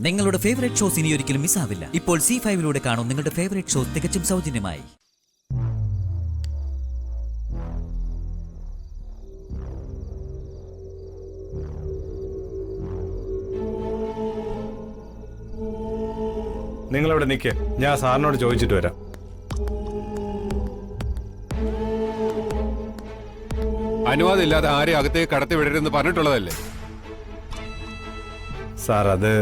നിങ്ങളുടെ favourite shows ഇനി ഒരിക്കലും മിസ്സാവില്ല. ഇപ്പോൾ C5 കാണും നിങ്ങളുടെ ഫേവറേറ്റ് ഷോസ് തികച്ചും സൗജന്യമായി. നിങ്ങളിവിടെ നിൽക്കേ, ഞാൻ സാറിനോട് ചോദിച്ചിട്ട് വരാം. അനുവാദം ഇല്ലാതെ ആരെ അകത്തേക്ക് കടത്തി വിടരുതെന്ന് പറഞ്ഞിട്ടുള്ളതല്ലേ സാർ? അത്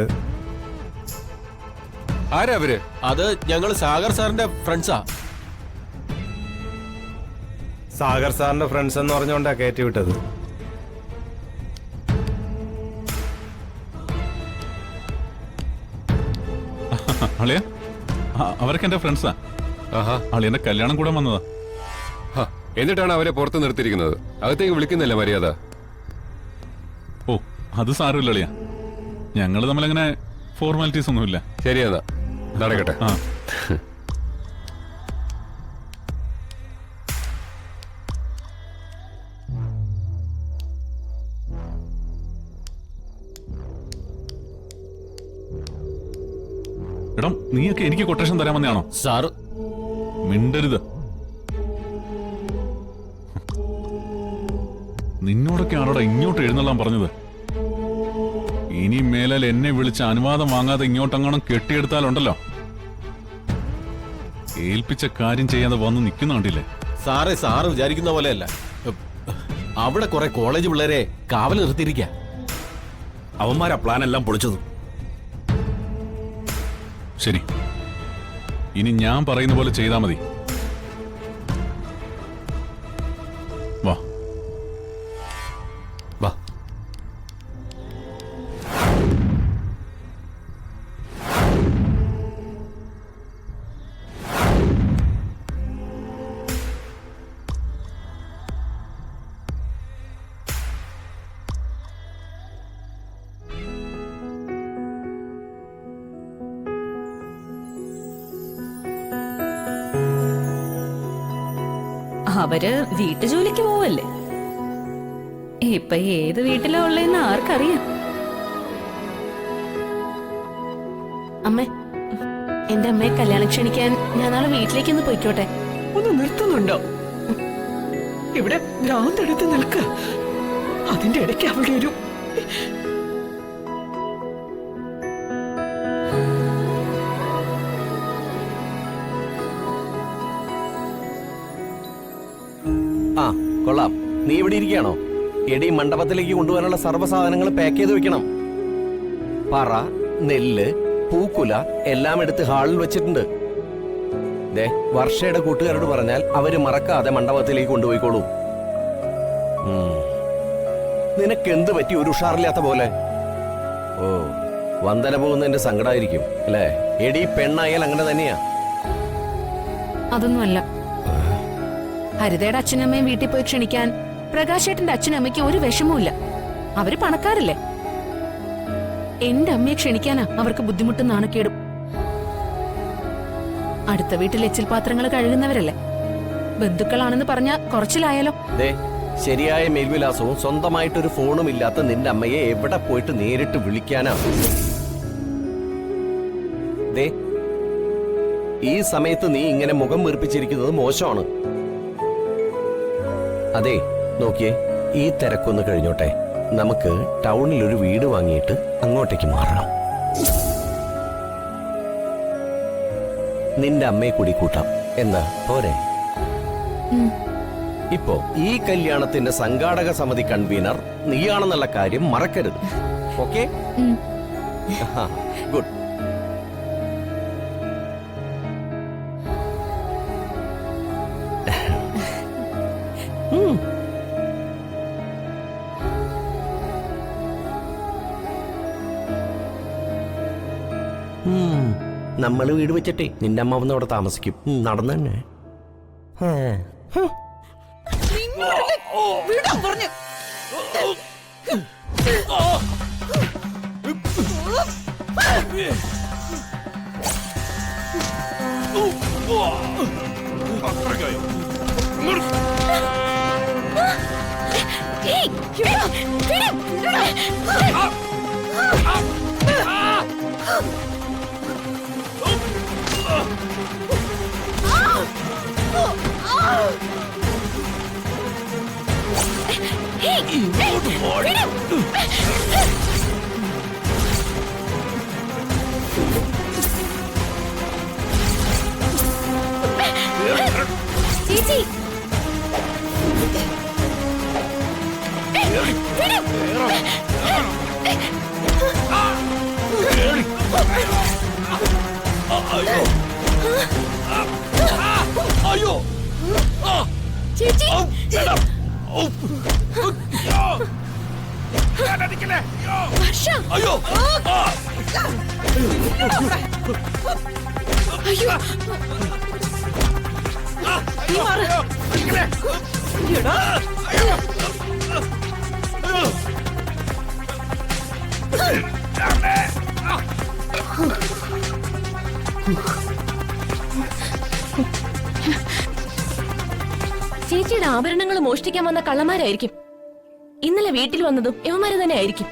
ആരാ അവര്? അത് ഞങ്ങൾ സാഗർ സാറിന്റെ ഫ്രണ്ട്സാ. സാഗർ സാറിന്റെ ഫ്രണ്ട്സ് എന്ന് പറഞ്ഞുകൊണ്ടാ കയറ്റി വിട്ടത്. അളിയ അവരൊക്കെ എന്റെ ഫ്രണ്ട്സാ. അളിയന്റെ കല്യാണം കൂടെ വന്നതാ. എന്നിട്ടാണ് അവരെ പുറത്ത് നിർത്തിയിരിക്കുന്നത്. അകത്തേക്ക് വിളിക്കുന്നില്ല മര്യാദ. ഓ അത് സാരമില്ല അളിയ, ഞങ്ങള് തമ്മിലങ്ങനെ ഫോർമാലിറ്റീസ് ഒന്നുമില്ല. ശരിയെന്നാ നടക്കട്ടെ. ആ എടാ, നീയൊക്കെ എനിക്ക് കൊട്ടേഷൻ തരാൻ വന്നയാണോ? സാറ് മിണ്ടരുത്. നിന്നോടൊക്കെ ആരോടാ ഇങ്ങോട്ട് എഴുന്നള്ളാൻ പറഞ്ഞത്? ഇനി മേലാൽ എന്നെ വിളിച്ച് അനുവാദം വാങ്ങാതെ ഇങ്ങോട്ടങ്ങാണം കെട്ടിയെടുത്താലുണ്ടല്ലോ, ഏൽപ്പിച്ച കാര്യം ചെയ്യാതെ വന്ന് നിൽക്കുന്ന കണ്ടില്ലേ? സാറ് വിചാരിക്കുന്ന പോലെയല്ല. അവിടെ കുറെ കോളേജ് പിള്ളേരെ കാവൽ നിർത്തിയിരിക്കുക. അവന്മാരാ പ്ലാൻ എല്ലാം പൊളിച്ചത്. ശരി, ഇനി ഞാൻ പറയുന്ന പോലെ ചെയ്താൽ മതി. വാ വാ. അവര് വീട്ടുജോലിക്ക് പോവല്ലേ? ഇപ്പൊ ഏത് വീട്ടിലാ ഉള്ളതെന്ന് ആർക്കറിയാം? അമ്മേ, എന്റെ അമ്മയെ കല്യാണം ക്ഷണിക്കാൻ ഞാൻ നാളെ വീട്ടിലേക്ക് ഒന്ന് പോയിക്കോട്ടെ? ഒന്ന് നിർത്തുന്നുണ്ടോ? ഇവിടെ ഭ്രാന്തെടുത്ത് നിൽക്ക. അതിന്റെ ഇടയ്ക്ക് അവിടെ ഒരു ആ കൊള്ളാം. നീ ഇവിടെ ഇരിക്കുകയാണോ? എടി, മണ്ഡപത്തിലേക്ക് കൊണ്ടുപോകാനുള്ള സർവ്വസാധനങ്ങൾ പാക്ക് ചെയ്ത് വെക്കണം. പറ, നെല്ല്, പൂക്കുല എല്ലാം എടുത്ത് ഹാളിൽ വെച്ചിട്ടുണ്ട്. ദേ, വർഷയുടെ കൂട്ടുകാരോട് പറഞ്ഞാൽ അവര് മറക്കാതെ മണ്ഡപത്തിലേക്ക് കൊണ്ടുപോയിക്കോളൂ. നിനക്കെന്ത് പറ്റി ഒരു ഉഷാറില്ലാത്ത പോലെ? ഓ, വന്ദന പോകുന്നതിന്റെ സങ്കടമായിരിക്കും അല്ലേ? എടി, പെണ്ണായാൽ അങ്ങനെ തന്നെയാ. അതൊന്നുമല്ല. ഹരിതയുടെ അച്ഛനമ്മയും വീട്ടിൽ പോയി ക്ഷണിക്കാൻ പ്രകാശേട്ടന്റെ അച്ഛനും അമ്മയ്ക്ക് ഒരു വിഷമവുമില്ല. അവര് പണക്കാരല്ലേ. എന്റെ അമ്മയെ ക്ഷണിക്കാനാ അവർക്ക് ബുദ്ധിമുട്ടും നാണക്കേടും. അടുത്ത വീട്ടിൽ എച്ചിൽ പാത്രങ്ങൾ കഴുകുന്നവരല്ലേ. ബന്ധുക്കളാണെന്ന് പറഞ്ഞ കുറച്ചിലായാലോ? ദേ, ശരിയായ മേൽവിലാസവും സ്വന്തമായിട്ടൊരു ഫോണും ഇല്ലാത്ത നിന്റെ അമ്മയെ എവിടെ പോയിട്ട് നേരിട്ട് വിളിക്കാനാ? ദേ, ഈ സമയത്ത് നീ ഇങ്ങനെ മുഖം വീർപ്പിച്ചിരിക്കുന്നത് മോശമാണ്. അതെ, നോക്കിയേ, ഈ തിരക്കൊന്ന് കഴിഞ്ഞോട്ടെ. നമുക്ക് ടൗണിൽ ഒരു വീട് വാങ്ങിയിട്ട് അങ്ങോട്ടേക്ക് മാറണം. നിന്റെ അമ്മയെ കൂടി കൂട്ടാം. എന്താ പോരെ? ഇപ്പോ ഈ കല്യാണത്തിന്റെ സംഘാടക സമിതി കൺവീനർ നീയാണെന്നുള്ള കാര്യം മറക്കരുത്. ഓക്കെ? ഗുഡ്. നമ്മള് വീട് വെച്ചിട്ടേ നിന്റെ അമ്മ വന്ന് അവിടെ താമസിക്കും. നടന്നു തന്നെ. ചേച്ചി ചേച്ചി വർഷ അയ്യോ ചേച്ചിയുടെ ആഭരണങ്ങൾ മോഷ്ടിക്കാൻ വന്ന കള്ളന്മാരായിരിക്കും. ഇന്നലെ വീട്ടിൽ വന്നതും ഇവന്മാര് തന്നെ ആയിരിക്കും.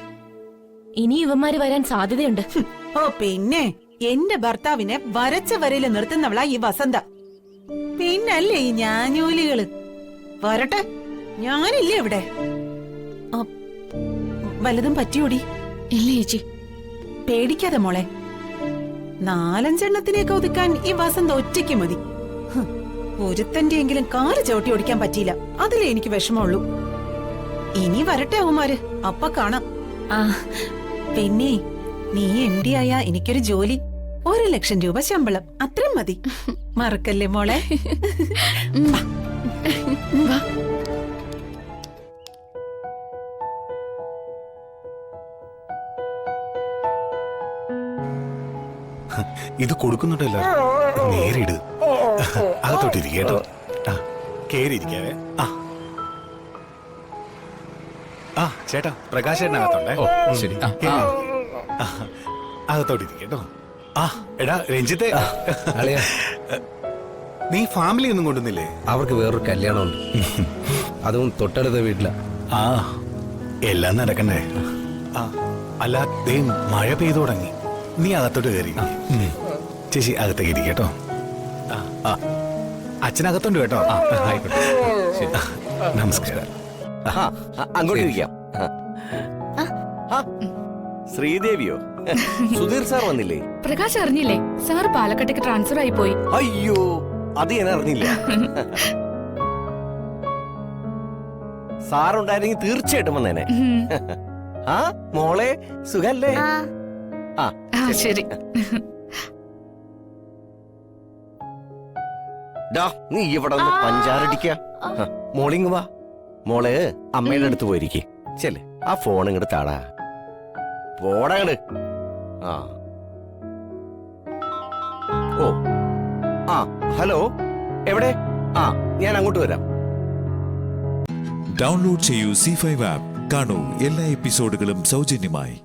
ഇനി ഇവന്മാര് വരാൻ സാധ്യതയുണ്ട്. ഓ പിന്നെ എന്റെ ഭർത്താവിനെ വരച്ച വരയില് നിർത്തുന്നവളാ ഈ വസന്ത. പിന്നല്ലേ ഈ ഞാഞ്ഞൂലികള്. വരട്ടെ, ഞാനില്ലേ ഇവിടെ. വല്ലതും പറ്റിയോടി? ഇല്ല ചേച്ചി. പേടിക്കാതെ മോളെ. 4-5 ഒതുക്കാൻ ഈ വസന്ത ഒറ്റയ്ക്ക് മതി. ഒരുത്തന്റെ എങ്കിലും കാല് ചവിട്ടി ഓടിക്കാൻ പറ്റിയില്ല. അതിലേ എനിക്ക് വിഷമമുള്ളൂ. ഇനി വരട്ടെ അവന്മാര്, അപ്പ കാണാം. പിന്നെ നീ MD ആയ എനിക്കൊരു ജോലി, 1 ലക്ഷം രൂപ ശമ്പളം, അത്രയും മതി. മറക്കല്ലേ മോളെ. ഇത് കൊടുക്കുന്നുണ്ടല്ലോ, നേരിട്. അകത്തോട്ടിരിക്കട്ടോ. കേറിയിരിക്കാവേ. ആ ചേട്ടാ, പ്രകാശ് ചേട്ടനകത്തുണ്ടേ. ശരി. അകത്തോട്ടിരിക്കട്ടോ. എടാ രഞ്ജിത്തെ, നീ ഫാമിലി ഒന്നും കൊണ്ടുവന്നില്ലേ? അവർക്ക് വേറൊരു കല്യാണമുണ്ട്, അതും തൊട്ടടുത്ത വീട്ടില. എല്ലാം നടക്കണ്ടേ. അല്ല, ദേ മഴ പെയ്തു തുടങ്ങി. നീ അകത്തോട്ട് കയറി. ചേച്ചി അകത്തേക്ക് ഇരിക്കട്ടോ. അച്ഛനകത്തുണ്ട് കേട്ടോ. ആയിക്കോട്ടെ. ശരി. നമസ്കാരം. അങ്ങോട്ടിരിക്കാം. ശ്രീദേവിയോ? സുധീർ സാർ വന്നില്ലേ? പ്രകാശ് അറിഞ്ഞില്ലേ? സാർ പാലക്കാട്ടേക്ക് ട്രാൻസ്ഫർ ആയി പോയി. അയ്യോ, അത് ഞാൻ അറിഞ്ഞില്ല. സാറുണ്ടായിരുന്നെങ്കിൽ തീർച്ചയായിട്ടും വന്നേനെ. ആ മോളെ, സുഖല്ലേ? ശരി. നീ ഇവിടെ ഒന്ന് പഞ്ചാരടിക്ക. മോളിങ് വാ. മോള് അമ്മയുടെ അടുത്ത് പോയിരിക്കെ. ചെല്ലേ, ആ ഫോൺ ഇങ്ങോട്ട് താടാ. പോടങ്ങട്. ഓ ഹലോ, എവിടെ? ഞാൻ അങ്ങോട്ട് വരാം. ഡൗൺലോഡ് ചെയ്യൂ C5 ആപ്പ്. കാണൂ എല്ലാ എപ്പിസോഡുകളും സൗജന്യമായി.